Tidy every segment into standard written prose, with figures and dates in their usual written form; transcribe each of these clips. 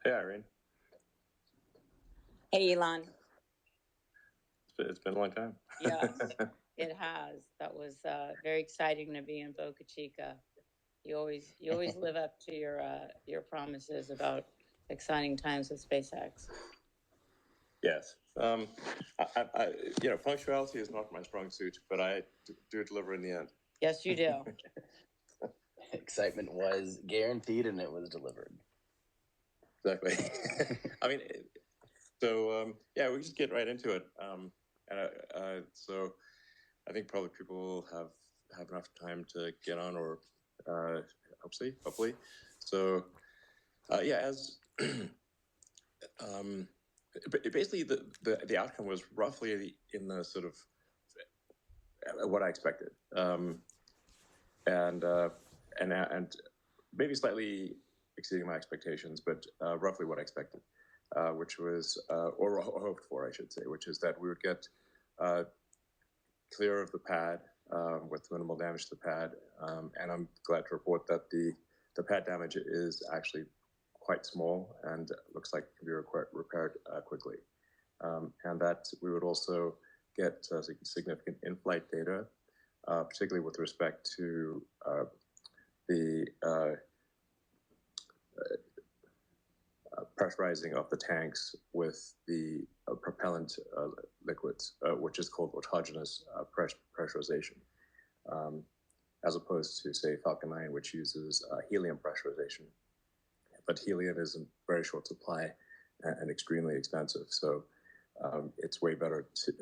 Hey, Irene. Hey, Elon. It's been a long time. Yes, it has. That was very exciting to be in Boca Chica. You always live up to your promises about exciting times with SpaceX. Yes. Punctuality is not my strong suit, but I do deliver in the end. Yes, you do. Excitement was guaranteed and it was delivered. Exactly. I mean, yeah, we just get right into it. So I think probably people will have enough time to get on, or hopefully. So yeah, as basically the outcome was roughly in the sort of what I expected, and maybe slightly exceeding my expectations, but roughly what I expected, which was or hoped for, I should say, which is that we would get clear of the pad with minimal damage to the pad, and I'm glad to report that the pad damage is actually quite small and looks like it can be repaired quickly, and that we would also get significant in-flight data, particularly with respect to the pressurizing of the tanks with the propellant liquids, which is called autogenous pressurization, as opposed to, say, Falcon 9, which uses helium pressurization. But helium is in very short supply and extremely expensive, so it's way better to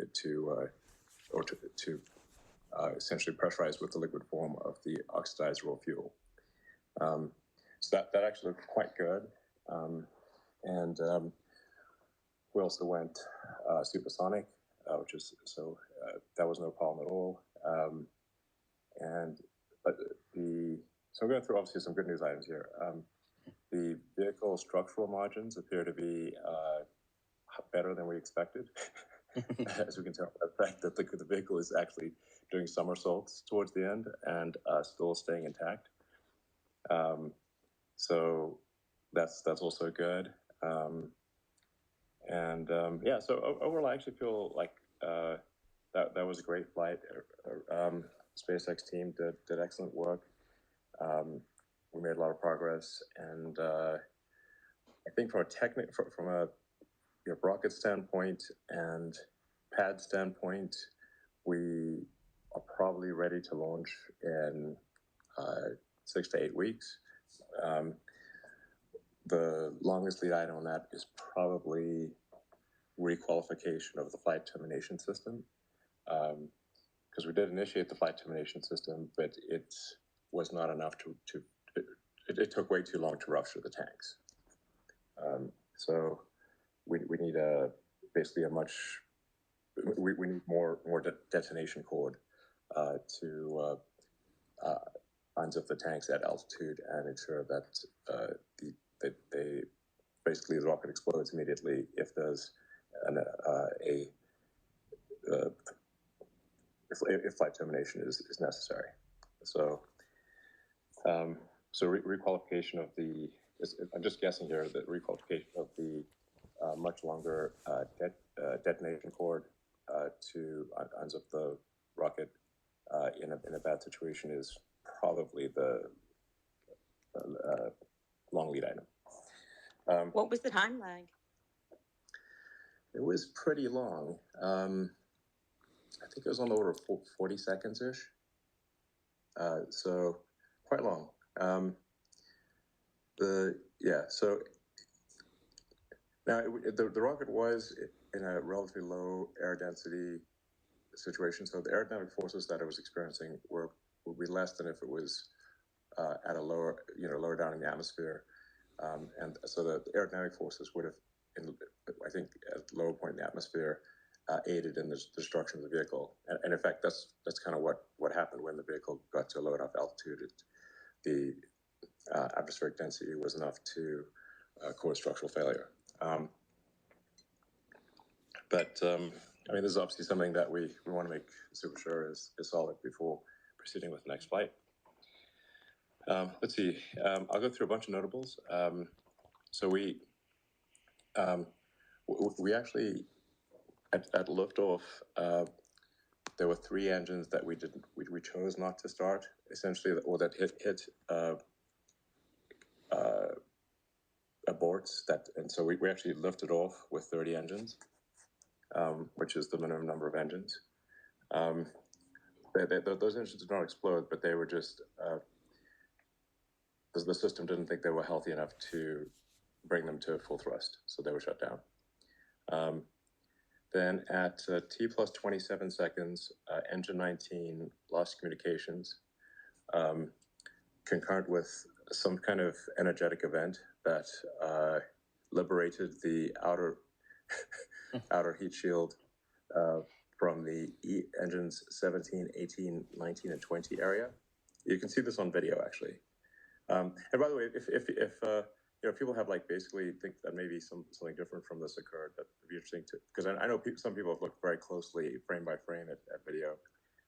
essentially pressurize with the liquid form of the oxidized raw fuel. So that actually looked quite good. And we also went supersonic, which is that was no problem at all. So I'm going through obviously some good news items here. The vehicle structural margins appear to be better than we expected, as we can tell by the fact that the vehicle is actually doing somersaults towards the end and still staying intact. So that's also good. Yeah, so overall, I actually feel like that was a great flight. SpaceX team did excellent work. We made a lot of progress, and I think from a rocket standpoint and pad standpoint, we are probably ready to launch in 6 to 8 weeks. The longest lead item on that is probably requalification of the flight termination system, because we did initiate the flight termination system, but it was not enough it took way too long to rupture the tanks. So we need basically we need more detonation cord to unzip the tanks at altitude and ensure that they basically the rocket explodes immediately if there's if flight termination is necessary. So requalification of I'm just guessing here that requalification of the much longer detonation cord to unzip the rocket in a bad situation is probably the long lead item. What was the time lag? It was pretty long. I think it was on the order of 40 seconds-ish. So quite long. So now the rocket was in a relatively low air density situation, so the aerodynamic forces that it was experiencing would be less than if it was at a lower down in the atmosphere, and so the aerodynamic forces would have, I think, at the lower point in the atmosphere, aided in the destruction of the vehicle. And in fact, that's kind of what happened when the vehicle got to a low enough altitude. The atmospheric density was enough to cause structural failure. But I mean, this is obviously something that we want to make super sure is solid before proceeding with the next flight. Let's see. I'll go through a bunch of notables. So we We actually at liftoff. There were 3 engines that we chose not to start, essentially, or that hit aborts. And so we actually lifted off with 30 engines, which is the minimum number of engines. Those engines did not explode, but they were just the system didn't think they were healthy enough to bring them to full thrust, so they were shut down. Then at T plus 27 seconds, engine 19 lost communications, concurrent with some kind of energetic event that liberated the outer heat shield from the engines 17, 18, 19, and 20 area. You can see this on video, actually. And by the way, if people have basically think that maybe something different from this occurred, that would be interesting to, because I know some people have looked very closely frame by frame at video,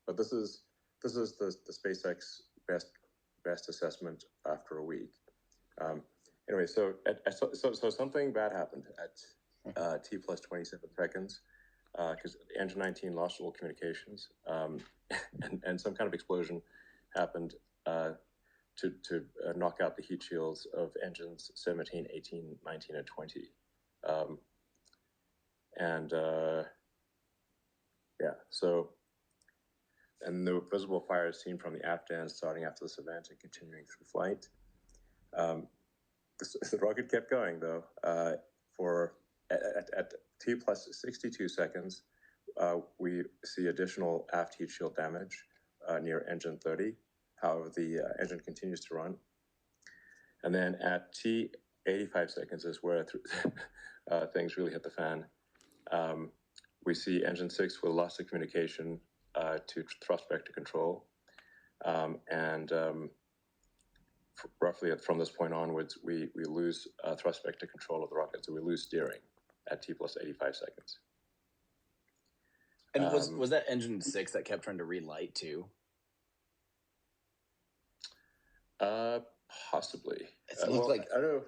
but this is the SpaceX best assessment after a week. Anyway, so something bad happened at T plus 27 seconds, because engine 19 lost all communications, and some kind of explosion happened to knock out the heat shields of engines 17, 18, 19, and 20. And the visible fires seen from the aft end starting after this event and continuing through flight. The rocket kept going, though. At T plus 62 seconds, we see additional aft heat shield damage near engine 30. However, the engine continues to run. And then at T 85 seconds is where things really hit the fan. We see engine 6 with loss of communication to thrust vector control. Roughly from this point onwards, we lose thrust vector control of the rocket, so we lose steering at T plus 85 seconds. And was that engine 6 that kept trying to relight too? Possibly. It looked like, I don't know.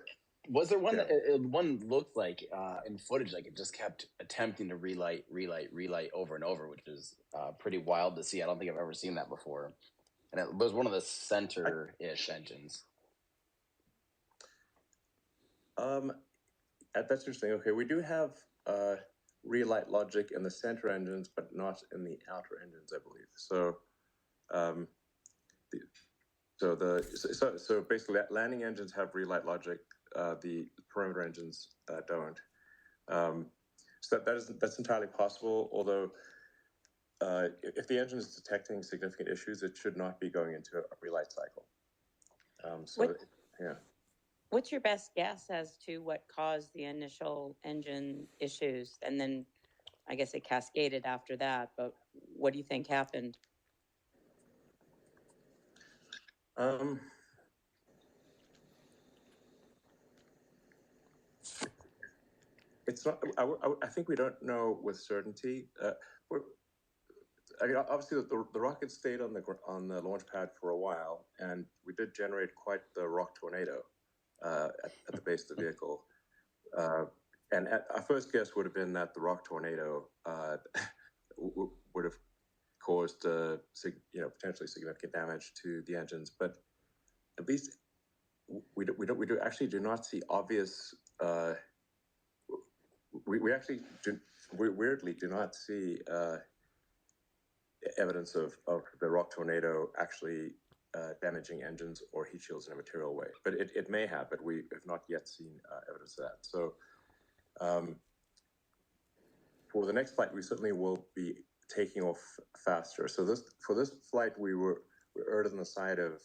Was there one that one looked like in footage like it just kept attempting to relight over and over, which is pretty wild to see. I don't think I've ever seen that before. And it was one of the center-ish engines. That's interesting. Okay, we do have relight logic in the center engines, but not in the outer engines, I believe. So basically, landing engines have relight logic. The perimeter engines don't. So that's entirely possible. Although, if the engine is detecting significant issues, it should not be going into a relight cycle. What's your best guess as to what caused the initial engine issues? And then I guess it cascaded after that, but what do you think happened? It's not. I think we don't know with certainty. Obviously, the rocket stayed on the launch pad for a while, and we did generate quite the rock tornado at the base of the vehicle. And our first guess would have been that the rock tornado would have caused potentially significant damage to the engines, but at least we do not see obvious. We actually weirdly do not see evidence of the rock tornado actually damaging engines or heat shields in a material way. But it may have, but we have not yet seen evidence of that. So for the next flight, we certainly will be taking off faster. So for this flight, we erred on the side of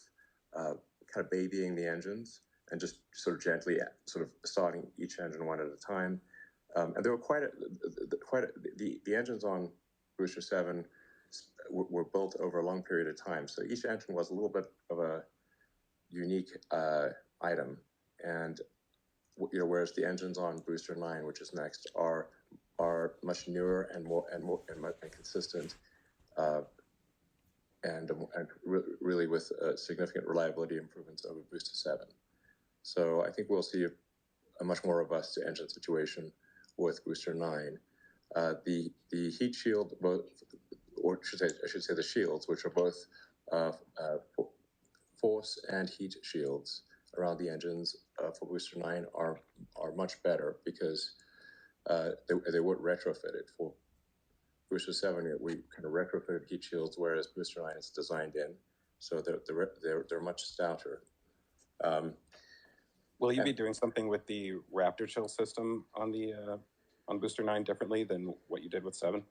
kind of babying the engines and just sort of gently sort of starting each engine one at a time. And there were the engines on Booster 7 were built over a long period of time. So each engine was a little bit of a unique item. And whereas the engines on Booster 9, which is next, are much newer and more consistent, and really with significant reliability improvements over Booster 7. So I think we'll see a much more robust engine situation with Booster 9. The heat shield, both, or I should say the shields, which are both force and heat shields around the engines for Booster 9 are much better because they weren't retrofitted. For Booster 7, we kind of retrofitted heat shields, whereas Booster 9 is designed in, so they're much stouter. Will you be doing something with the Raptor chill system on the on Booster 9 differently than what you did with 7?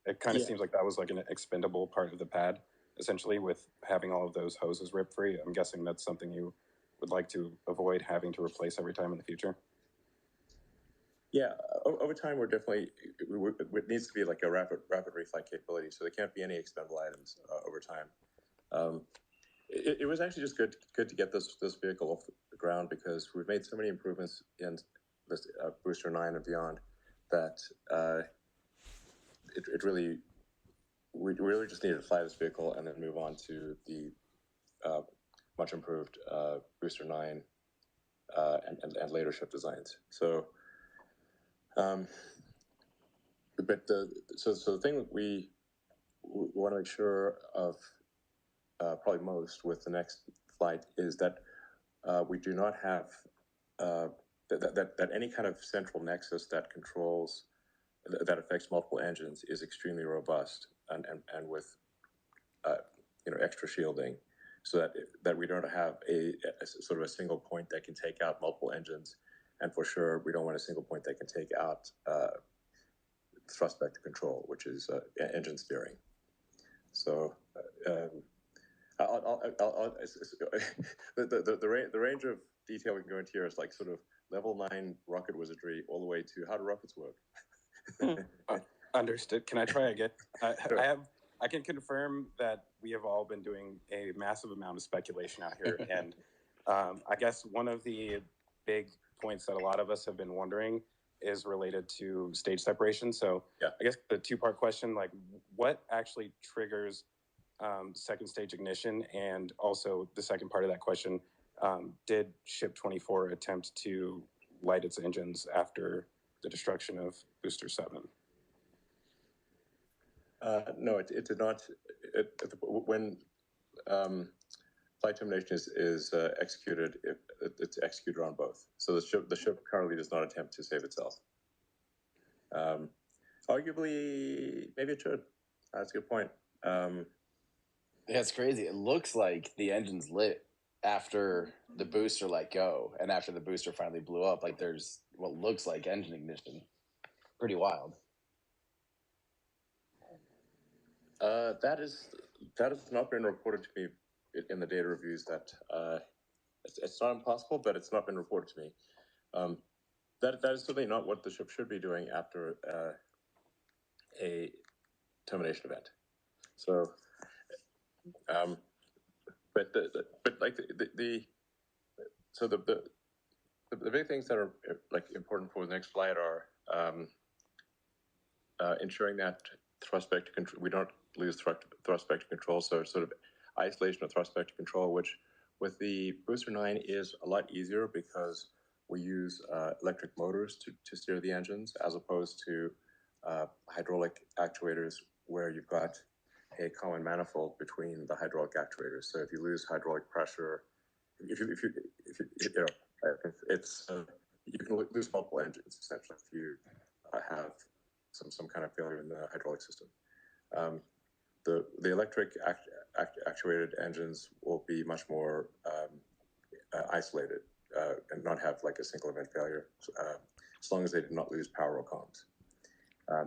It kind of seems like that was like an expendable part of the pad, essentially, with having all of those hoses rip free. I'm guessing that's something you would like to avoid having to replace every time in the future. Yeah, over time, we're definitely, it needs to be like a rapid reflight capability, so there can't be any expendable items over time. It was actually just good to get this vehicle off the ground because we've made so many improvements in this Booster 9 and beyond that we really just needed to fly this vehicle and then move on to the much improved Booster 9 and later ship designs. So, but the thing that we want to make sure of probably most with the next flight is that we do not have that any kind of central nexus that controls that affects multiple engines is extremely robust and with extra shielding, so that we don't have a sort of a single point that can take out multiple engines, and for sure we don't want a single point that can take out thrust vector control, which is engine steering. So the range of detail we can go into here is like sort of level 9 rocket wizardry all the way to how do rockets work. Understood. Can I try again? Sure. I can confirm that we have all been doing a massive amount of speculation out here, and I guess one of the big points that a lot of us have been wondering is related to stage separation. So yeah. I guess the two-part question, like what actually triggers second stage ignition, and also the second part of that question, did Ship 24 attempt to light its engines after the destruction of Booster 7? No, it did not. When flight termination is executed, it's executed on both. So the ship currently does not attempt to save itself. Arguably, maybe it should. That's a good point. Yeah, it's crazy. It looks like the engine's lit after the booster let go and after the booster finally blew up. Like there's what looks like engine ignition. Pretty wild. That has not been reported to me in the data reviews. That it's not impossible, but it's not been reported to me. That is certainly not what the ship should be doing after a termination event. So, but the big things that are like important for the next flight are ensuring that thrust vector control, we don't lose thrust vector control. So sort of isolation of thrust vector control, which with the Booster 9 is a lot easier because we use electric motors to steer the engines as opposed to hydraulic actuators where you've got a common manifold between the hydraulic actuators. So if you lose hydraulic pressure, if you you can lose multiple engines essentially if you have some kind of failure in the hydraulic system. The electric actuated engines will be much more isolated and not have like a single event failure, as long as they did not lose power or comms.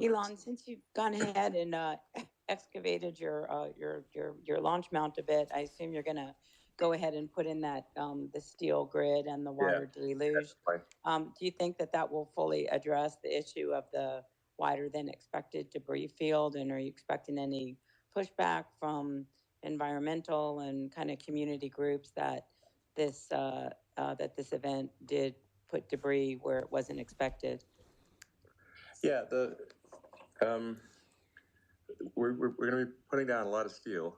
Elon, since you've gone ahead and excavated your launch mount a bit, I assume you're going to go ahead and put in that the steel grid and the water deluge. Do you think that will fully address the issue of the wider than expected debris field, and are you expecting any pushback from environmental and kind of community groups that this event did put debris where it wasn't expected? Yeah, we're going to be putting down a lot of steel.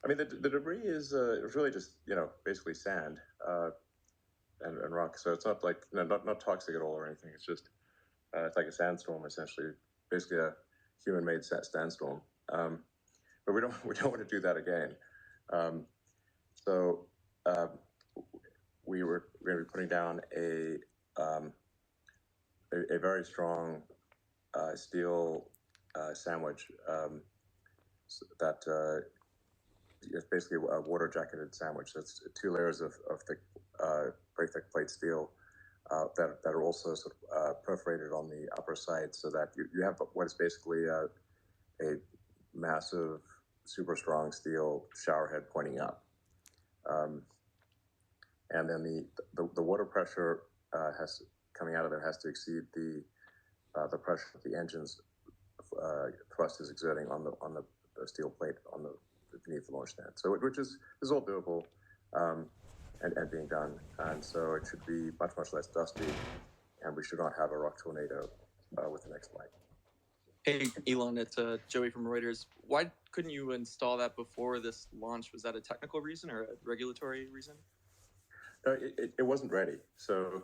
I mean, the debris is it was really just basically sand and rock. So it's not like not toxic at all or anything. It's just it's like a sandstorm essentially, basically a human-made sandstorm. But we don't want to do that again. So we were going to be putting down a very strong steel sandwich that it's basically a water jacketed sandwich. That's 2 layers of thick, very thick plate steel that are also sort of perforated on the upper side, so that you have what is basically a massive, super strong steel shower head pointing up. And then the water pressure coming out of there has to exceed the pressure that the engine's thrust is exerting on the steel plate beneath the launch stand. So which is all doable and being done, and so it should be much less dusty, and we should not have a rock tornado with the next flight. Hey, Elon, it's Joey from Reuters. Why couldn't you install that before this launch? Was that a technical reason or a regulatory reason? No, it wasn't ready. So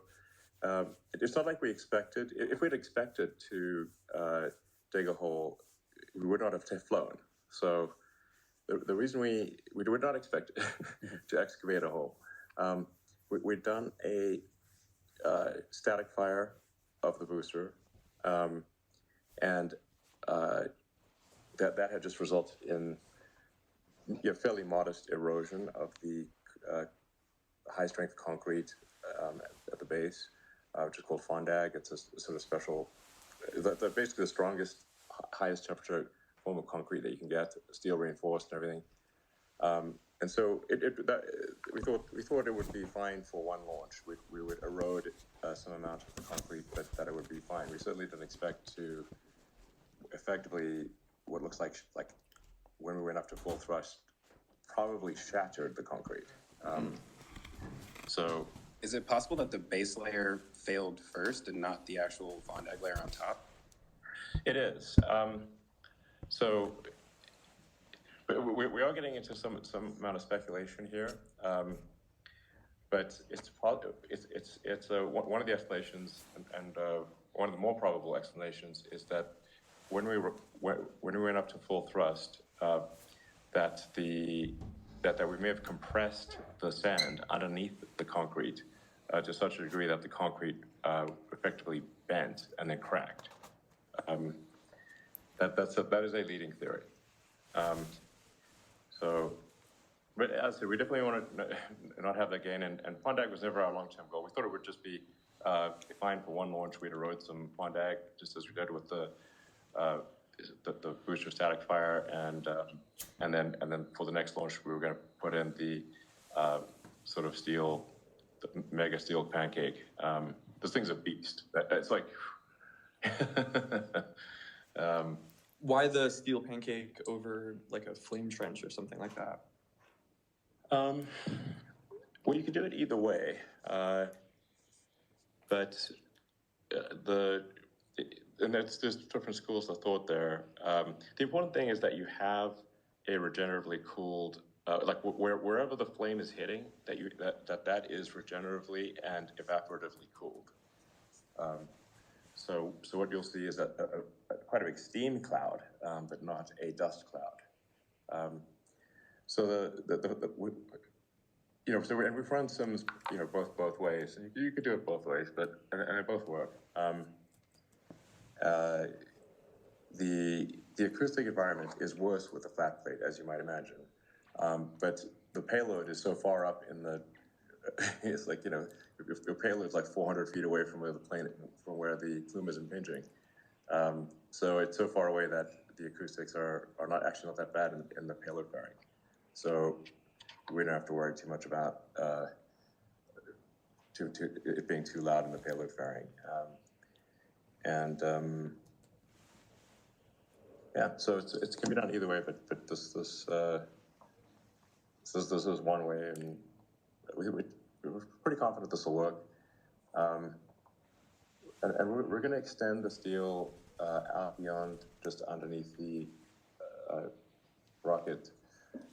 it's not like we expected. If we'd expected to dig a hole, we would not have flown. So the reason we would not expect to excavate a hole, we'd done a static fire of the booster, and that had just resulted in fairly modest erosion of the high-strength concrete at the base, which is called fondag. It's a sort of special, basically the strongest, highest temperature form of concrete that you can get, steel reinforced and everything. And so we thought it would be fine for one launch. We would erode some amount of the concrete, but that it would be fine. We certainly didn't expect to effectively what looks like when we went up to full thrust, probably shattered the concrete. So is it possible that the base layer failed first and not the actual fondag layer on top? It is. So we are getting into some amount of speculation here, but it's one of the explanations, and one of the more probable explanations is that when we went up to full thrust, that we may have compressed the sand underneath the concrete to such a degree that the concrete effectively bent and then cracked. That is a leading theory. But as I said, we definitely want to not have that gain, and fondag was never our long-term goal. We thought it would just be fine for one launch. We'd erode some fondag, just as we did with the booster static fire, and then for the next launch, we were going to put in the sort of steel, the mega steel pancake. This thing's a beast. It's like. Why the steel pancake over like a flame trench or something like that? Well, you could do it either way, but and there's different schools of thought there. The important thing is that you have a regeneratively cooled, like wherever the flame is hitting, that is regeneratively and evaporatively cooled. So what you'll see is quite a big steam cloud, but not a dust cloud. So and we've run sims, both ways. You could do it both ways, and they both work. The acoustic environment is worse with a flat plate, as you might imagine. But the payload is so far up in the, it's like, your payload is like 400 feet away from where the plume is impinging. So it's so far away that the acoustics are not that bad in the payload fairing. So we don't have to worry too much about it being too loud in the payload fairing. So it can be done either way, but this is one way, and we're pretty confident this will work. And we're going to extend the steel out beyond just underneath the rocket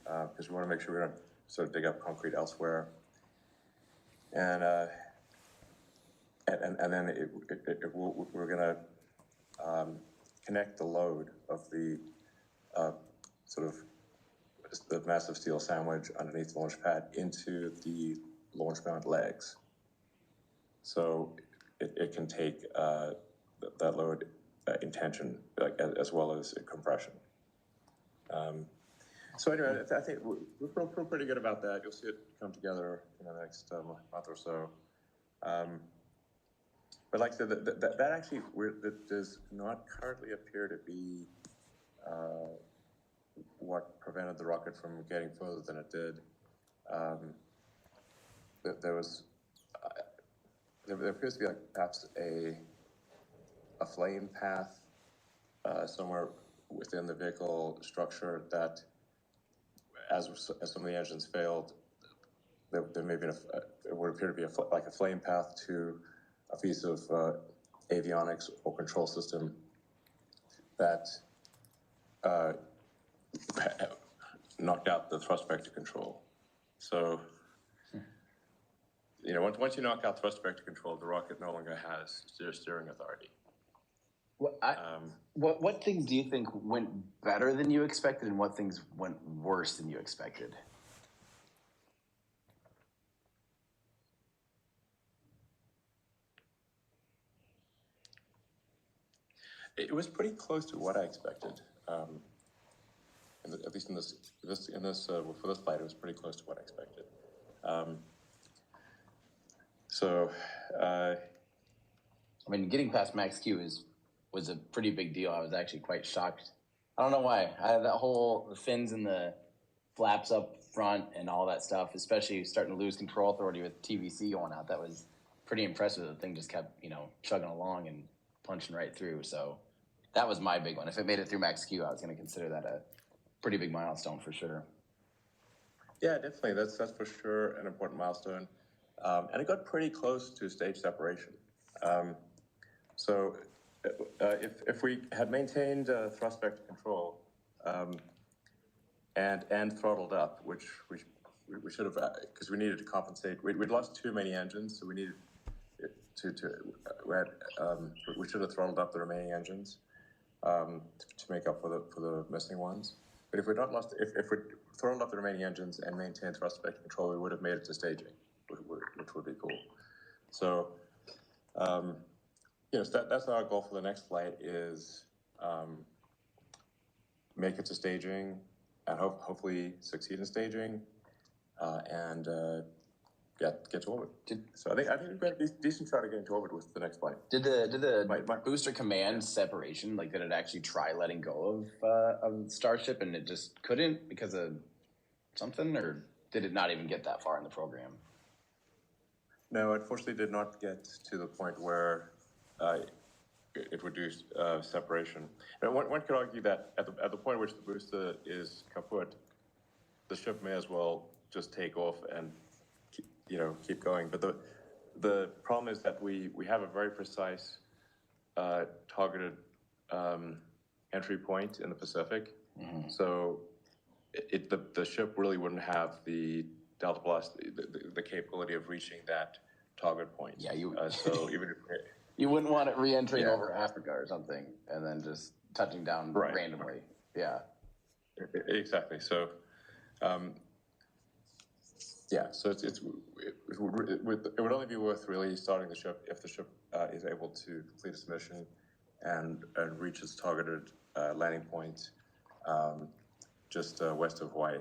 because we want to make sure we don't sort of dig up concrete elsewhere. And then we're going to connect the load of the sort of the massive steel sandwich underneath the launch pad into the launch mount legs. So it can take that load in tension, like, as well as compression. So anyway, I think we feel pretty good about that. You'll see it come together in the next month or so. But like I said, that actually that does not currently appear to be what prevented the rocket from getting further than it did. There appears to be, like, perhaps a flame path somewhere within the vehicle structure that, as some of the engines failed, there may be it would appear to be like a flame path to a piece of avionics or control system that knocked out the thrust vector control. So, once you knock out thrust vector control, the rocket no longer has steering authority. What things do you think went better than you expected, and what things went worse than you expected? It was pretty close to what I expected. At least for this flight, it was pretty close to what I expected. I mean, getting past max Q was a pretty big deal. I was actually quite shocked. I don't know why. The fins and the flaps up front and all that stuff, especially starting to lose control authority with TVC going out. That was pretty impressive. The thing just kept, chugging along and punching right through. So that was my big one. If it made it through max Q, I was going to consider that a pretty big milestone for sure. Yeah, definitely. That's for sure an important milestone. And it got pretty close to stage separation. So if we had maintained thrust vector control and throttled up, which we should have, because we needed to compensate. We'd lost too many engines, so we needed we should have throttled up the remaining engines to make up for the missing ones. But if we'd not lost, if we throttled up the remaining engines and maintained thrust vector control, we would have made it to staging, which would be cool. So, so that's our goal for the next flight is make it to staging and hopefully succeed in staging and get to orbit. So I think we've got a decent shot of getting to orbit with the next flight. Did the booster command separation, like, did it actually try letting go of Starship and it just couldn't because of something, or did it not even get that far in the program? No, unfortunately, did not get to the point where it would do separation. And one could argue that at the point at which the booster is kaput, the ship may as well just take off and keep going. But the problem is that we have a very precise targeted entry point in the Pacific. Mm-hmm. So the ship really wouldn't have the delta velocity, the capability of reaching that target point. Yeah, so even if you wouldn't want it re-entering over Africa or something and then just touching down randomly. Yeah, exactly. So, so it would only be worth really starting the ship if the ship is able to complete its mission and reach its targeted landing point just west of Hawaii.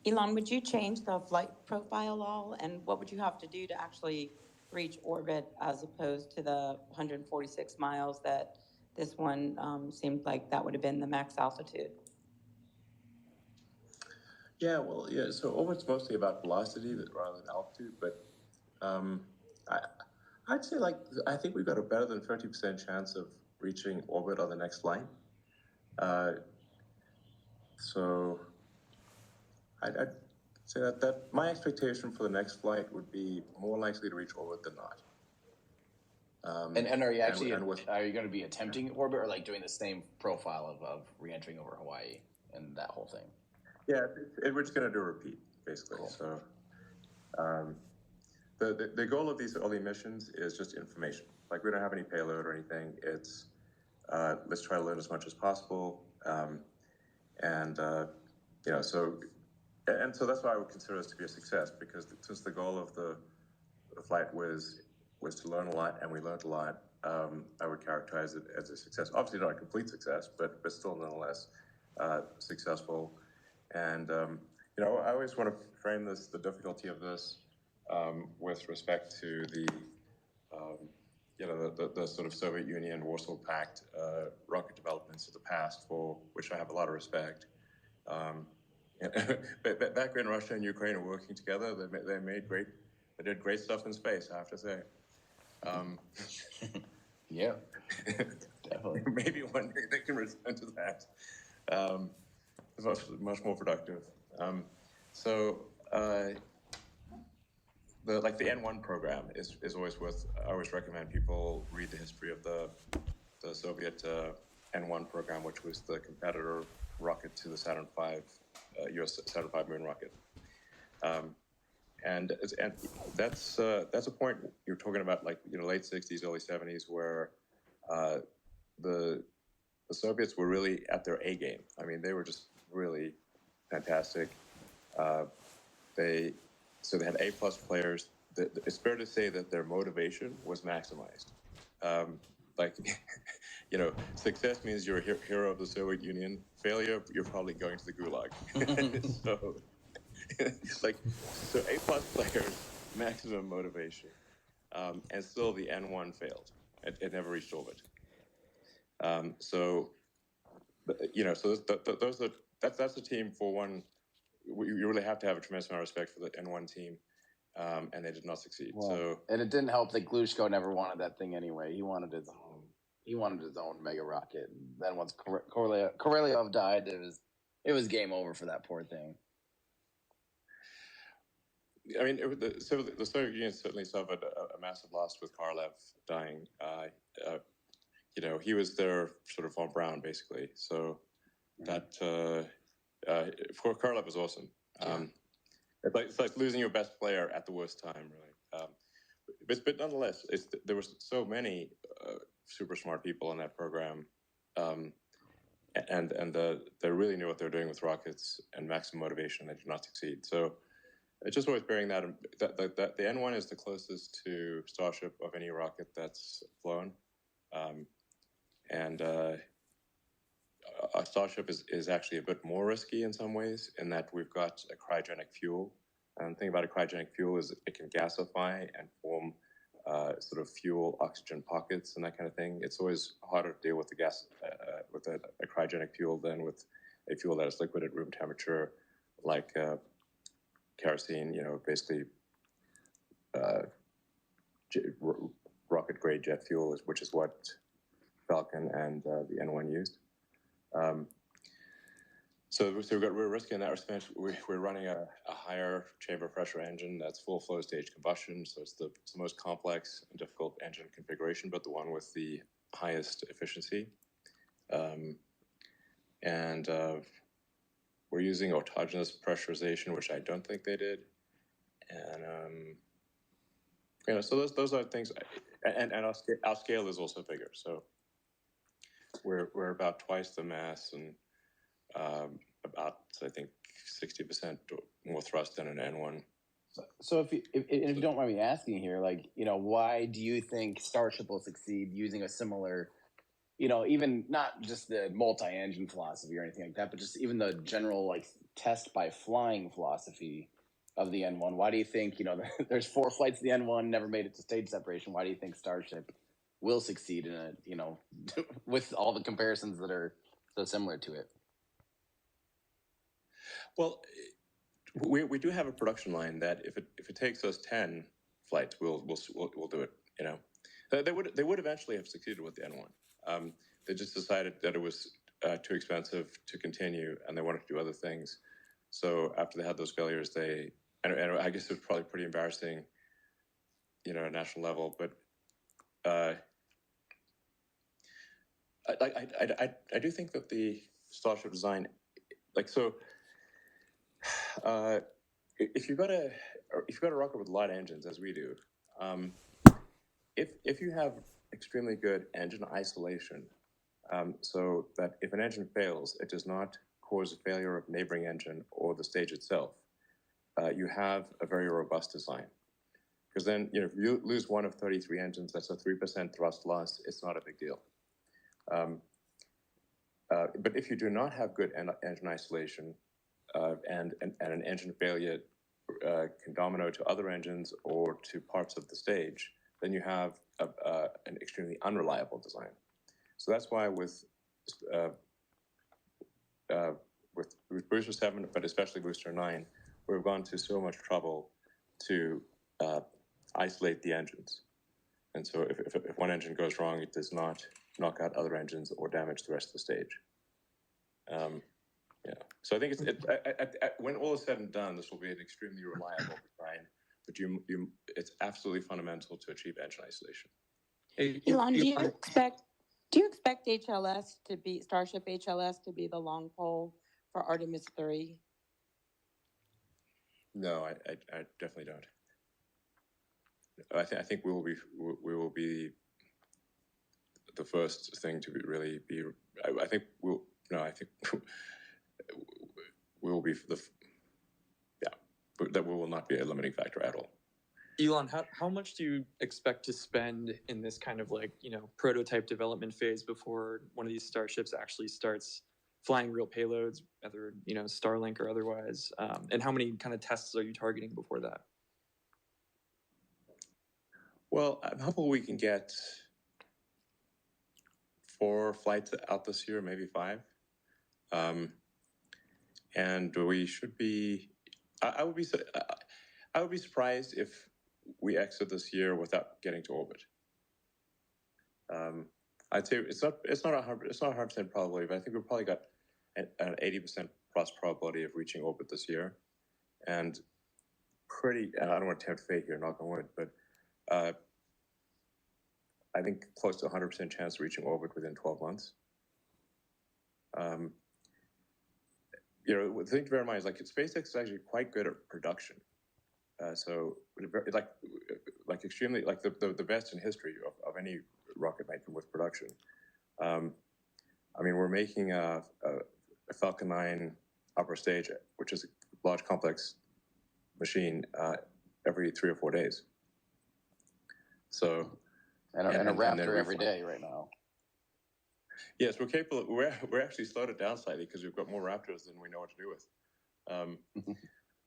Elon, would you change the flight profile all, and what would you have to do to actually reach orbit as opposed to the 146 miles that this one seemed like that would have been the max altitude? So orbit's mostly about velocity rather than altitude, but I'd say I think we've got a better than 50% chance of reaching orbit on the next flight. So I'd say that my expectation for the next flight would be more likely to reach orbit than not. And are you actually are you going to be attempting orbit or like doing the same profile of re-entering over Hawaii and that whole thing? Yeah, we're just going to do a repeat, basically. Cool. So the goal of these early missions is just information. Like, we don't have any payload or anything. It's let's try to learn as much as possible. And so that's why I would consider this to be a success, because since the goal of the flight was to learn a lot, and we learned a lot, I would characterize it as a success. Obviously not a complete success, but still nonetheless successful. And I always want to frame the difficulty of this with respect to the sort of Soviet Union, Warsaw Pact rocket developments of the past, for which I have a lot of respect. But back when Russia and Ukraine were working together, they did great stuff in space, I have to say. Yeah, definitely. Maybe one day they can return to that. Much more productive. The N1 program is always worth. I always recommend people read the history of the Soviet N1 program, which was the competitor rocket to the Saturn V, U.S. Saturn V moon rocket. And that's a point you're talking about, like, late 60s, early 70s, where the Soviets were really at their A game. I mean, they were just really fantastic. They had A+ players. It's fair to say that their motivation was maximized. Success means you're a hero of the Soviet Union. Failure, you're probably going to the gulag. So A+ players, maximum motivation, and still the N1 failed. It never reached orbit. That's a team for one. You really have to have a tremendous amount of respect for the N1 team, and they did not succeed. Well, and it didn't help that Glushko never wanted that thing anyway. He wanted his own. He wanted his own mega rocket. And then once Korolev died, it was game over for that poor thing. I mean, the Soviet Union certainly suffered a massive loss with Korolev dying. He was their sort of von Braun, basically. So that for Korolev was awesome. It's like losing your best player at the worst time, really. But nonetheless, there were so many super smart people in that program, and they really knew what they were doing with rockets and maximum motivation. They did not succeed. So it's just always bearing that the N1 is the closest to Starship of any rocket that's flown, and Starship is actually a bit more risky in some ways, in that we've got a cryogenic fuel. And the thing about a cryogenic fuel is it can gasify and form sort of fuel oxygen pockets and that kind of thing. It's always harder to deal with the gas with a cryogenic fuel than with a fuel that is liquid at room temperature, like kerosene. Basically rocket grade jet fuel, which is what Falcon and the N1 used. So we've got real risk in that respect. We're running a higher chamber pressure engine that's full flow stage combustion. So it's the most complex and difficult engine configuration, but the one with the highest efficiency. And we're using autogenous pressurization, which I don't think they did. And so those are things. And our scale is also bigger. So we're about twice the mass and about, I think, 60% more thrust than an N1. So if you don't mind me asking here, why do you think Starship will succeed using a similar, even not just the multi-engine philosophy or anything like that, but just even the general test by flying philosophy of the N1? Why do you think, there's 4 flights of the N1, never made it to stage separation? Why do you think Starship will succeed in it, with all the comparisons that are so similar to it? Well, we do have a production line that if it takes us 10 flights, we'll do it. They would eventually have succeeded with the N1. They just decided that it was too expensive to continue, and they wanted to do other things. So after they had those failures, and I guess it was probably pretty embarrassing, at national level. But I do think that the Starship design, If you've got a rocket with a lot of engines, as we do, if you have extremely good engine isolation, so that if an engine fails, it does not cause a failure of neighboring engine or the stage itself, you have a very robust design. Because then, if you lose one of 33 engines, that's a 3% thrust loss. It's not a big deal. But if you do not have good engine isolation, and an engine failure can domino to other engines or to parts of the stage, then you have an extremely unreliable design. So that's why with Booster 7, but especially Booster 9, we've gone to so much trouble to isolate the engines. And so if one engine goes wrong, it does not knock out other engines or damage the rest of the stage. Yeah. So I think when all is said and done, this will be an extremely reliable design. But it's absolutely fundamental to achieve engine isolation. Elon, do you expect HLS to be Starship HLS to be the long pole for Artemis 3? No, I definitely don't. I think we will be the first thing to really be. I think we will be that we will not be a limiting factor at all. Elon, how much do you expect to spend in this kind of prototype development phase before one of these starships actually starts flying real payloads, whether Starlink or otherwise? And how many kind of tests are you targeting before that? Well, I'm hopeful we can get 4 flights out this year, maybe 5. And we should be. I would be surprised if we exit this year without getting to orbit. I'd say it's not 100% probability, but I think we've probably got an 80% plus probability of reaching orbit this year, and I don't want to tempt fate here, knock on wood, but I think close to 100% chance of reaching orbit within 12 months. The thing to bear in mind is SpaceX is actually quite good at production. So extremely the best in history of any rocket maker with production. We're making a Falcon 9 upper stage, which is a large complex machine, every 3 or 4 days. So and a Raptor every day right now. Yes, we're capable. We're actually slowed it down slightly because we've got more Raptors than we know what to do with.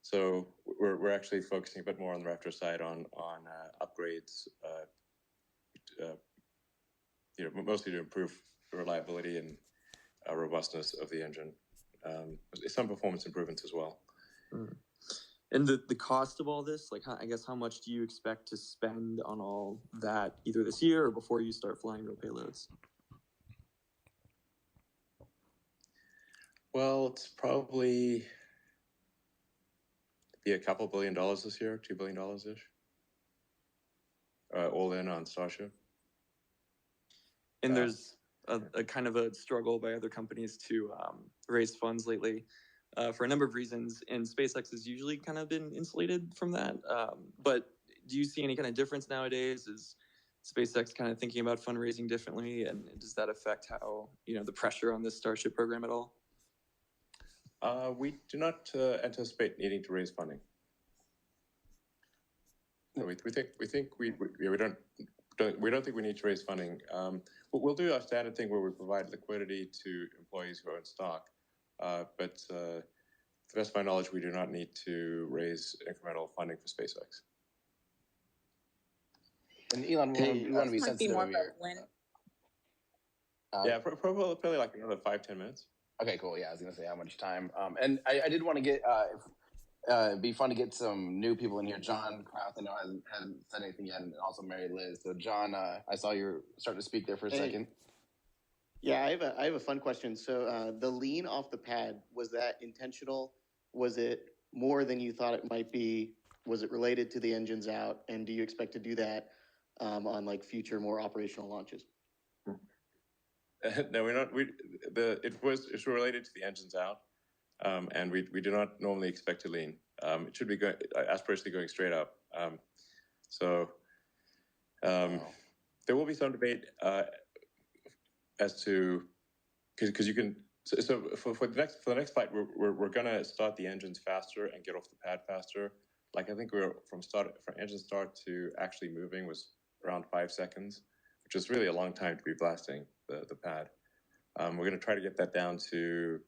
So we're actually focusing a bit more on the Raptor side on upgrades, mostly to improve the reliability and robustness of the engine. Some performance improvements as well. And the cost of all this, how much do you expect to spend on all that either this year or before you start flying real payloads? Well, it's probably be a couple $2 billion this year, $2 billion ish, all in on Starship. And there's a kind of a struggle by other companies to raise funds lately for a number of reasons, and SpaceX has usually kind of been insulated from that. But do you see any kind of difference nowadays? Is SpaceX kind of thinking about fundraising differently, and does that affect how the pressure on this Starship program at all? We do not anticipate needing to raise funding. No, we don't think we need to raise funding. We'll do our standard thing where we provide liquidity to employees who are in stock. But to the best of my knowledge, we do not need to raise incremental funding for SpaceX. And Elon, we want to be sensitive more of your. Yeah, probably like another 5-10 minutes. Okay, cool. Yeah, I was going to say how much time. And I did want to get, it'd be fun to get some new people in here. John Kraft, I know hasn't said anything yet, and also Mary Liz. So John, I saw you were starting to speak there for a second. Yeah, I have a fun question. So the lean off the pad, was that intentional? Was it more than you thought it might be? Was it related to the engines out? And do you expect to do that on future more operational launches? No, we're not. It's related to the engines out. and we do not normally expect to lean. It should be going aspirationally going straight up. There will be some debate as to because you can. So for the next flight, we're gonna start the engines faster and get off the pad faster. Like I think we're from engine start to actually moving was around 5 seconds, which is really a long time to be blasting the pad. We're gonna try to get that down to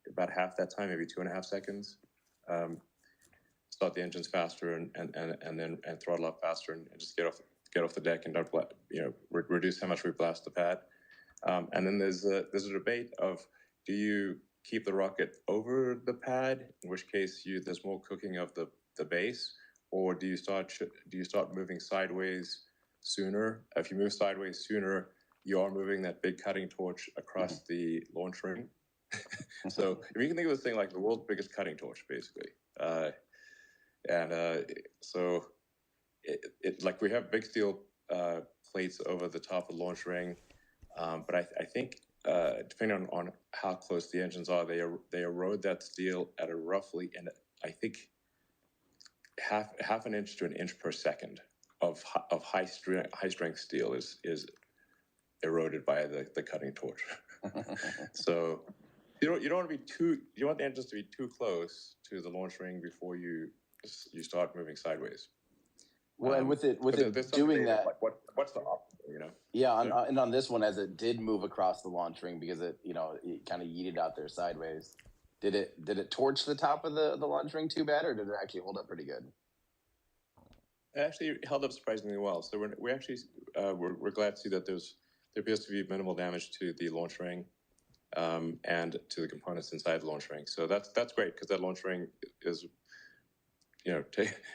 about half that time, maybe 2.5 seconds. Start the engines faster and then throttle up faster and just get off the deck and don't reduce how much we blast the pad. And then there's a debate of, do you keep the rocket over the pad, in which case there's more cooking of the base, or do you start moving sideways sooner? If you move sideways sooner, you are moving that big cutting torch across the launch ring. So if you can think of this thing like the world's biggest cutting torch, basically. So it like we have big steel plates over the top of the launch ring. But I think, depending on how close the engines are, they erode that steel at a roughly, and I think half an inch to an inch per second of high strength steel is eroded by the cutting torch. So you don't want to be you want the engines to be too close to the launch ring before you start moving sideways. Well, and with it doing that, like what's the optimal, you know? Yeah, and on this one, as it did move across the launch ring because it kind of yeeted out there sideways. Did it torch the top of the launch ring too bad, or did it actually hold up pretty good? It actually held up surprisingly well. So we're actually we're glad to see that there appears to be minimal damage to the launch ring and to the components inside the launch ring. So that's great, because that launch ring is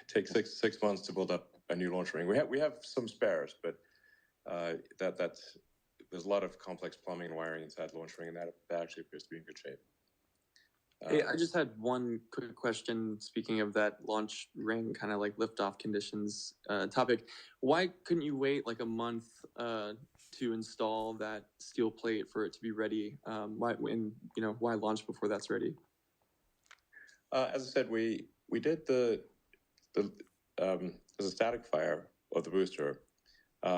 take 6 months to build up a new launch ring. We have some spares, but there's a lot of complex plumbing and wiring inside the launch ring, and that actually appears to be in good shape. Hey, I just had one quick question. Speaking of that launch ring, kind of like liftoff conditions topic, why couldn't you wait like a month to install that steel plate for it to be ready? Why launch before that's ready? As I said, we did there's a static fire of the booster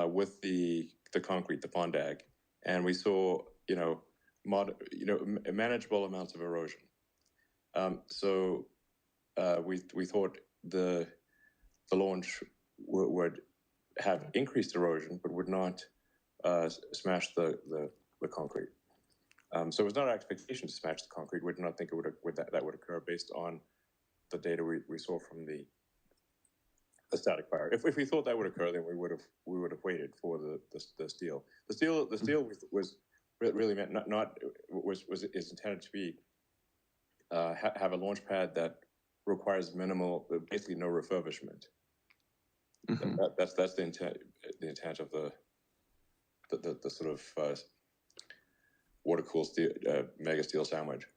with the concrete, the Pondag, and we saw manageable amounts of erosion. So we thought the launch would have increased erosion, but would not smash the concrete. So it was not our expectation to smash the concrete. We did not think that would occur based on the data we saw from the static fire. If we thought that would occur, then we would have waited for the steel. The steel was really meant is intended to be have a launch pad that requires minimal, basically no refurbishment. Mm-hmm. That's the intent of the sort of water-cooled steel, mega steel sandwich.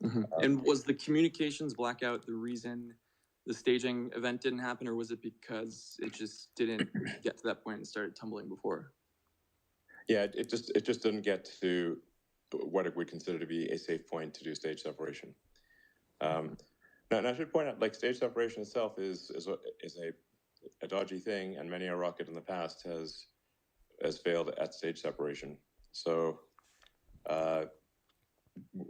Mm-hmm. And was the communications blackout the reason the staging event didn't happen, or was it because it just didn't get to that point and started tumbling before? Yeah, it just didn't get to what it would consider to be a safe point to do stage separation. Now I should point out, like, stage separation itself is a dodgy thing, and many a rocket in the past has failed at stage separation. So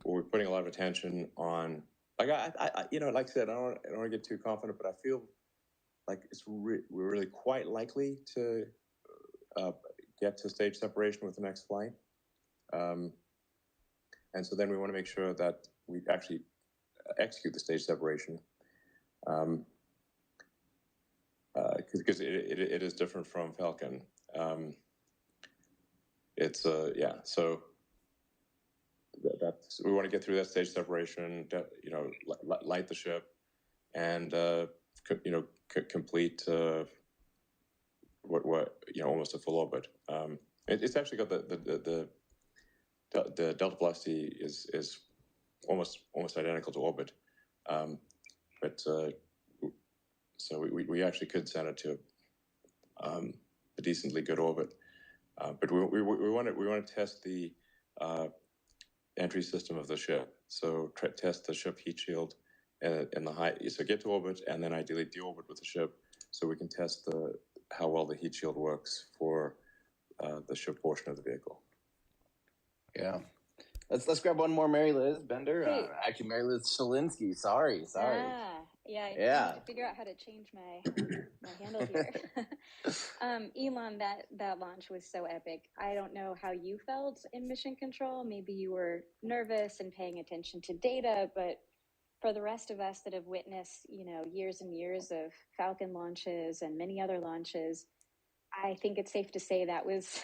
we're putting a lot of attention on, like I like I said, I don't want to get too confident, but I feel like we're really quite likely to get to stage separation with the next flight. And so then we want to make sure that we actually execute the stage separation, because it is different from Falcon. So that's, we want to get through that stage separation, light the ship, and complete almost a full orbit. It's actually got the delta velocity is almost identical to orbit, but so we actually could send it to a decently good orbit, but we want to test the entry system of the ship. So test the ship heat shield in the high. So get to orbit and then ideally deorbit with the ship, so we can test how well the heat shield works for the ship portion of the vehicle. Yeah. Let's grab one more. Mary Liz Bender. Hey. Actually, Mary Liz Shalinsky. Sorry. Yeah, I need to figure out how to change my handle here. Elon, that launch was so epic. I don't know how you felt in mission control. Maybe you were nervous and paying attention to data, but for the rest of us that have witnessed, years and years of Falcon launches and many other launches, I think it's safe to say that was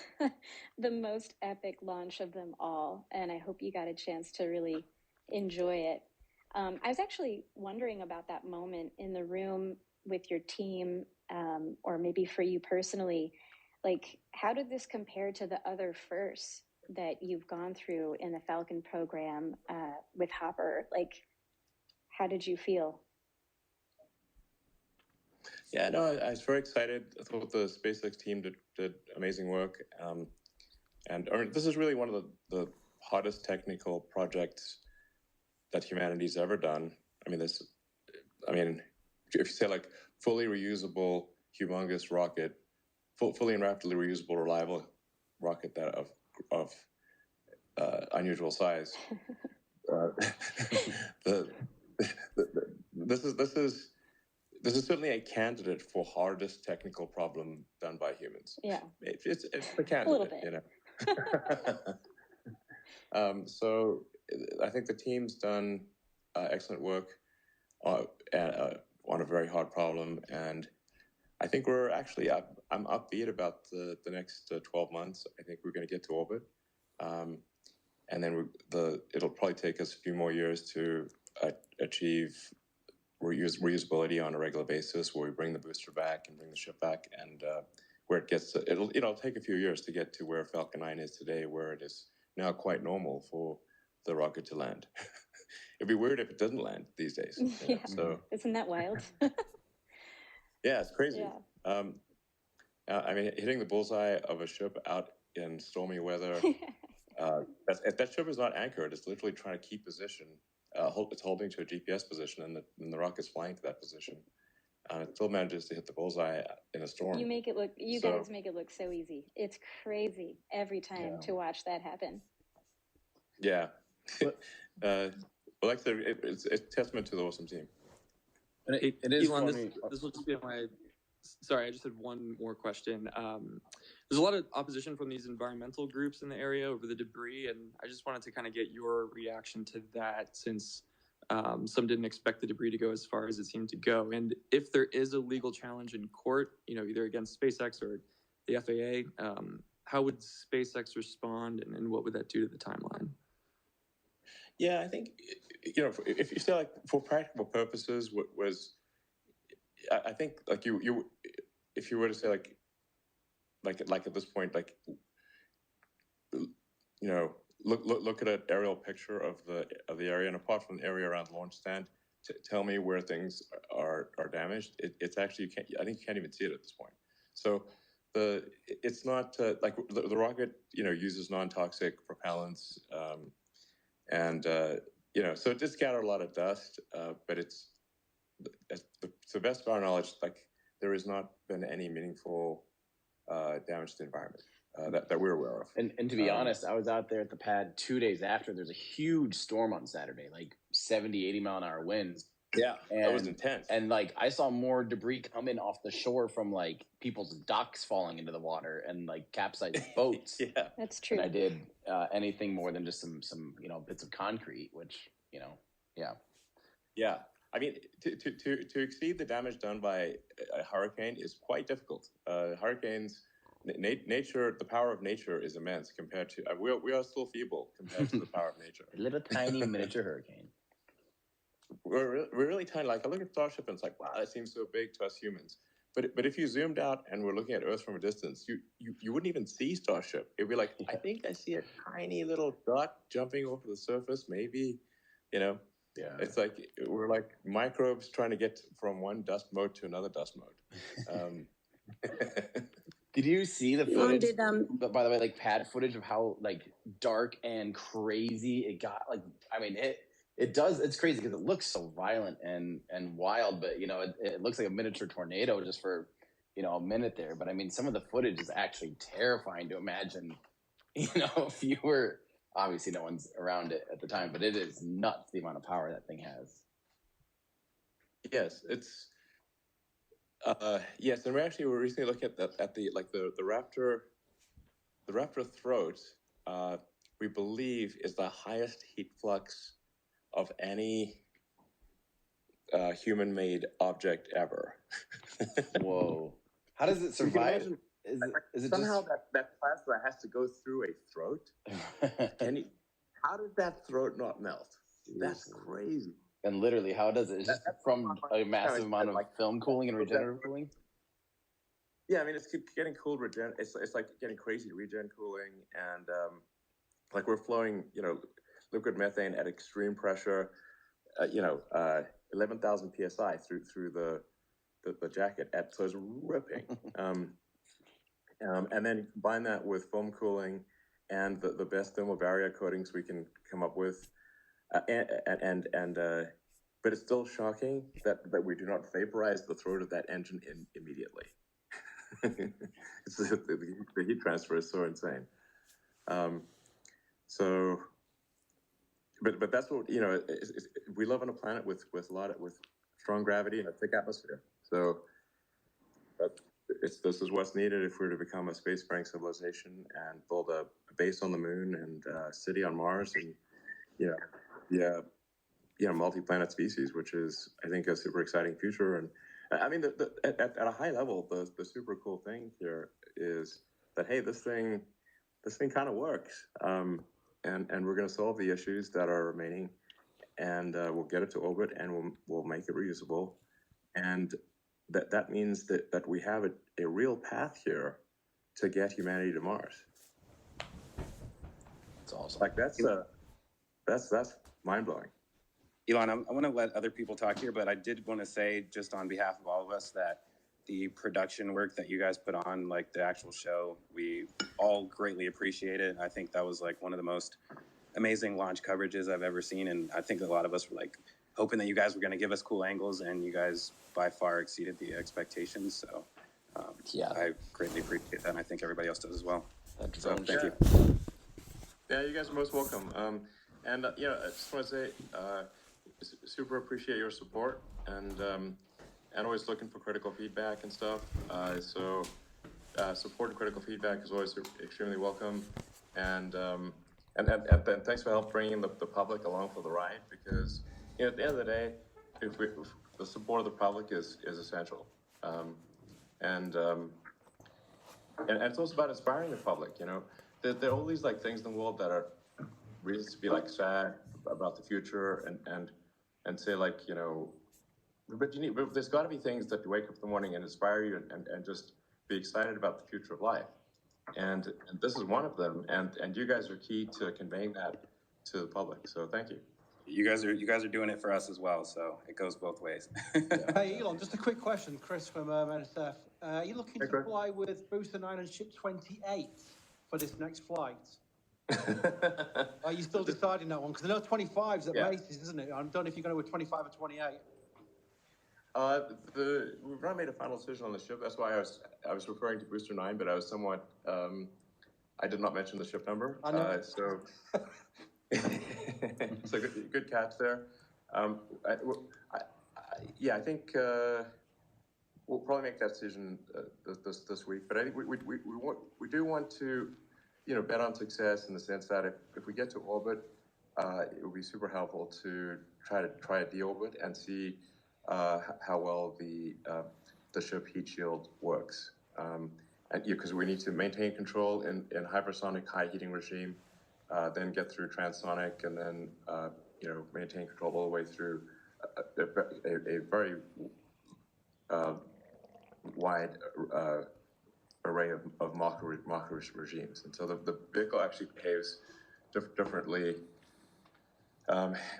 the most epic launch of them all. And I hope you got a chance to really enjoy it. I was actually wondering about that moment in the room with your team, or maybe for you personally. Like, how did this compare to the other firsts that you've gone through in the Falcon program with Hopper? Like, how did you feel? Yeah, no, I was very excited. I thought the SpaceX team did amazing work. And this is really one of the hardest technical projects that humanity's ever done. I mean, if you say like fully reusable, humongous rocket, fully and rapidly reusable, reliable rocket that of unusual size. This is certainly a candidate for hardest technical problem done by humans. Yeah, it's a candidate, a little bit. So I think the team's done excellent work on a very hard problem, and I think I'm upbeat about the next 12 months. I think we're going to get to orbit, and then it'll probably take us a few more years to achieve reusability on a regular basis, where we bring the booster back and bring the ship back, and where it gets it'll take a few years to get to where Falcon 9 is today, where it is now quite normal for the rocket to land. It'd be weird if it doesn't land these days. Yeah. So Isn't that wild? yeah, it's crazy. Yeah. I mean, hitting the bullseye of a ship out in stormy weather. That ship is not anchored. It's literally trying to keep position. It's holding to a GPS position, and the rocket's flying to that position. It still manages to hit the bullseye in a storm. You guys make it look so easy. It's crazy every time to watch that happen. Yeah. Well, like I said, it's a testament to the awesome team. And it is Elon, funny. this will just be my. Sorry, I just had one more question. There's a lot of opposition from these environmental groups in the area over the debris, and I just wanted to kind of get your reaction to that, since some didn't expect the debris to go as far as it seemed to go. And if there is a legal challenge in court, either against SpaceX or the FAA, how would SpaceX respond, and what would that do to the timeline? Yeah, I think, if you say like for practical purposes, I think like you if you were to say like at this point, like, look at an aerial picture of the area, and apart from the area around the launch stand, tell me where things are damaged. It's actually, I think you can't even see it at this point. So it's not like the rocket uses non-toxic propellants, and so it did scatter a lot of dust, but it's to the best of our knowledge, like, there has not been any meaningful damage to the environment that we're aware of. And to be honest, I was out there at the pad 2 days after. There's a huge storm on Saturday, like 70, 80 mile an hour winds. Yeah, that was intense. And like, I saw more debris coming off the shore from like people's docks falling into the water and like capsized boats. Yeah, that's true. And I did anything more than just some bits of concrete, which yeah. I mean, to exceed the damage done by a hurricane is quite difficult. Hurricanes, nature, the power of nature is immense compared to. We are still feeble compared to the power of nature. A little tiny miniature hurricane. We're really tiny. Like, I look at Starship and it's like, wow, that seems so big to us humans. But if you zoomed out and we're looking at Earth from a distance, you wouldn't even see Starship. It'd be like, I think I see a tiny little dot jumping over the surface, maybe, Yeah. It's like we're like microbes trying to get from one dust mode to another dust mode. Did you see the footage? By the way, like pad footage of how like dark and crazy. It got like, I mean, it's crazy because it looks so violent and wild, but it looks like a miniature tornado just for a minute there. But I mean, some of the footage is actually terrifying to imagine. If you were, obviously no one's around it at the time, but it is nuts the amount of power that thing has. Yes, it's yes, and we were recently looking at the Raptor throat. We believe is the highest heat flux of any human-made object ever. Whoa! How does it survive? Is it somehow just that plasma has to go through a throat? How did that throat not melt? That's crazy. And literally, how does it? It's just from a massive amount of film cooling and regenerative cooling? Yeah, I mean, it's getting cooled it's like getting crazy regen cooling, and like we're flowing, liquid methane at extreme pressure, 11,000 psi through the jacket, so it's ripping. And then you combine that with foam cooling and the best thermal barrier coatings we can come up with, but it's still shocking that we do not vaporize the throat of that engine immediately. The heat transfer is so insane. But that's what we live on a planet with strong gravity and a thick atmosphere. So this is what's needed if we're to become a spacefaring civilization and build a base on the moon and a city on Mars and multi-planet species, which is, I think, a super exciting future. And I mean, at a high level, the super cool thing here is that, hey, this thing kind of works, and we're going to solve the issues that are remaining, and we'll get it to orbit, and we'll make it reusable, and that means that we have a real path here to get humanity to Mars. It's awesome. Like that's mind blowing. Elon, I want to let other people talk here, but I did want to say, just on behalf of all of us, that the production work that you guys put on, like the actual show, we all greatly appreciate it. I think that was like one of the most amazing launch coverages I've ever seen, and I think a lot of us were like hoping that you guys were going to give us cool angles, and you guys by far exceeded the expectations. So I greatly appreciate that, and I think everybody else does as well. So thank you. Yeah, you guys are most welcome. And I just want to say, super appreciate your support, and always looking for critical feedback and stuff. So support and critical feedback is always extremely welcome. And thanks for help bringing the public along for the ride, because at the end of the day, if the support of the public is essential. And it's also about inspiring the public. There are all these like things in the world that are reasons to be like sad about the future and say like, but there's got to be things that you wake up in the morning and inspire you and just be excited about the future of life. And this is one of them. And you guys are key to conveying that to the public. So thank you. You guys are doing it for us as well, so it goes both ways. Hey, Elon, just a quick question. Chris from NSF. Are you looking to fly with Booster 9 and Ship 28 for this next flight? Are you still deciding that one? Because I know 25's at races, isn't it? I don't know if you're going with 25 or 28. We've not made a final decision on the ship. That's why I was referring to Booster 9, but I was somewhat I did not mention the ship number. I know. So good catch there. I think we'll probably make that decision this week. But I think we do want to bet on success in the sense that if we get to orbit, it would be super helpful to try a deorbit and see how well the ship heat shield works. And because we need to maintain control in hypersonic high heating regime, then get through transonic, and then maintain control all the way through a very wide array of Mach regimes. And so the vehicle actually behaves differently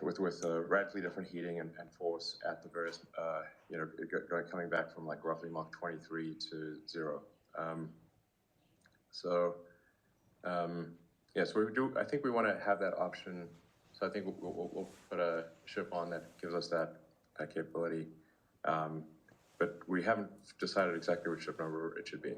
with radically different heating and force at the various, coming back from like roughly Mach 23 to 0. Yes, we do. I think we want to have that option. So I think we'll put a ship on that gives us that capability. But we haven't decided exactly which ship number it should be.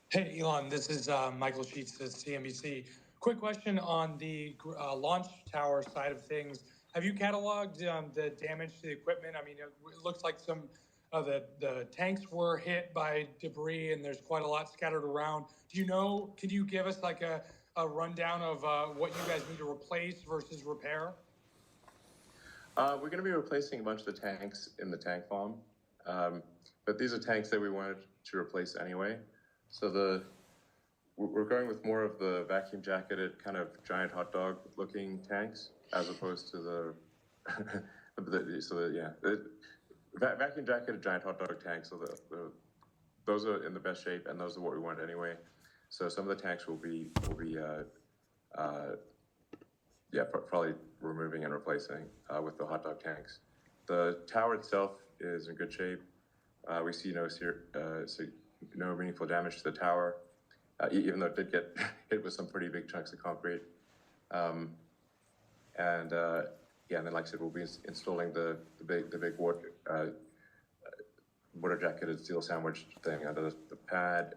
Hey, Elon, this is Michael Sheets at CNBC. Quick question on the launch tower side of things. Have you cataloged the damage to the equipment? I mean, it looks like some of the tanks were hit by debris and there's quite a lot scattered around. Do you know, could you give us like a rundown of what you guys need to replace versus repair? We're going to be replacing a bunch of the tanks in the tank farm. But these are tanks that we wanted to replace anyway. So we're going with more of the vacuum jacketed kind of giant hot dog looking tanks as opposed to the vacuum jacketed giant hot dog tanks. So those are in the best shape, and those are what we want anyway. So some of the tanks will be probably removing and replacing with the hot dog tanks. The tower itself is in good shape. We see no meaningful damage to the tower, even though it did get hit with some pretty big chunks of concrete. And then like I said, we'll be installing the big water jacketed steel sandwich thing under the pad,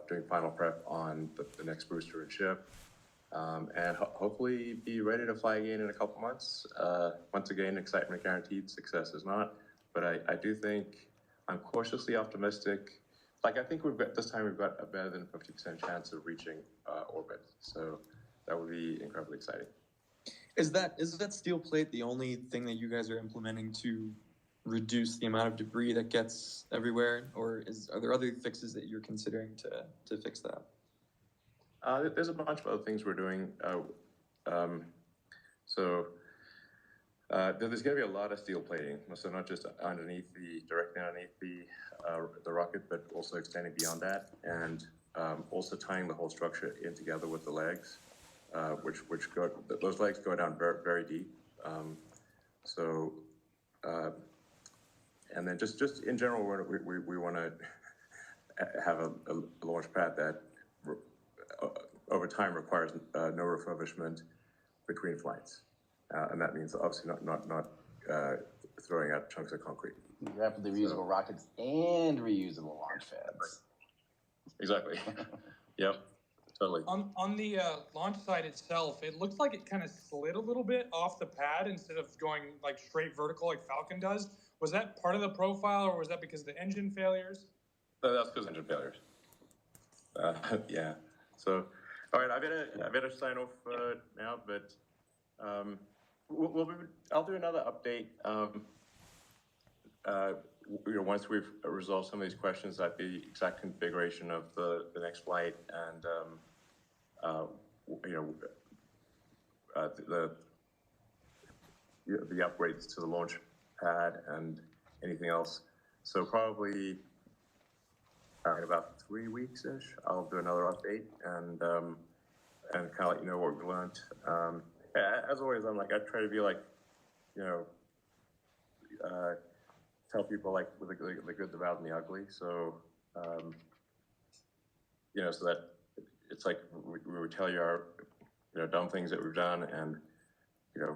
doing final prep on the next booster and ship. And hopefully be ready to fly again in a couple months. Once again, excitement guaranteed, success is not. But I do think I'm cautiously optimistic. Like I think we've got a better than 50% chance of reaching orbit. So that would be incredibly exciting. Is that steel plate the only thing that you guys are implementing to reduce the amount of debris that gets everywhere, or are there other fixes that you're considering to fix that? There's a bunch of other things we're doing. There's going to be a lot of steel plating, so not just directly underneath the rocket, but also extending beyond that, and also tying the whole structure in together with the legs, those legs go down very, very deep. And then just in general, we want to have a launch pad that over time requires no refurbishment between flights, and that means obviously not throwing out chunks of concrete. Rapidly reusable rockets and reusable launch pads. Exactly. Yep. Totally. On the launch side itself, it looks like it kind of slid a little bit off the pad instead of going like straight vertical like Falcon does. Was that part of the profile, or was that because of the engine failures? That's because of engine failures. Yeah. So, all right, I better sign off now, but I'll do another update. Once we've resolved some of these questions, like the exact configuration of the next flight and the upgrades to the launch pad and anything else. So probably in about 3 weeks-ish, I'll do another update and kind of let you know what we learned. As always, I try to be like, tell people like the good, the bad, and the ugly. So, so that it's like we would tell you our, dumb things that we've done, and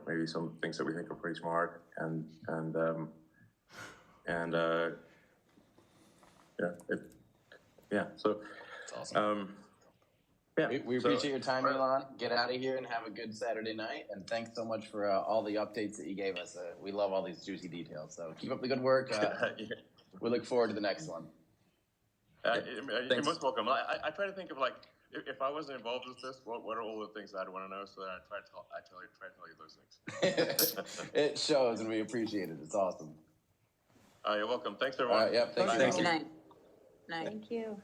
maybe some things that we think are pretty smart, and So that's awesome. We appreciate your time, Elon. Get out of here and have a good Saturday night. And thanks so much for all the updates that you gave us. We love all these juicy details. So keep up the good work. We look forward to the next one. You're most welcome. I try to think of like, if I wasn't involved with this, what are all the things that I'd want to know? So that I try to tell you those things. It shows, and we appreciate it. It's awesome. You're welcome. Thanks, everyone. Thank you. Good night. Thank you.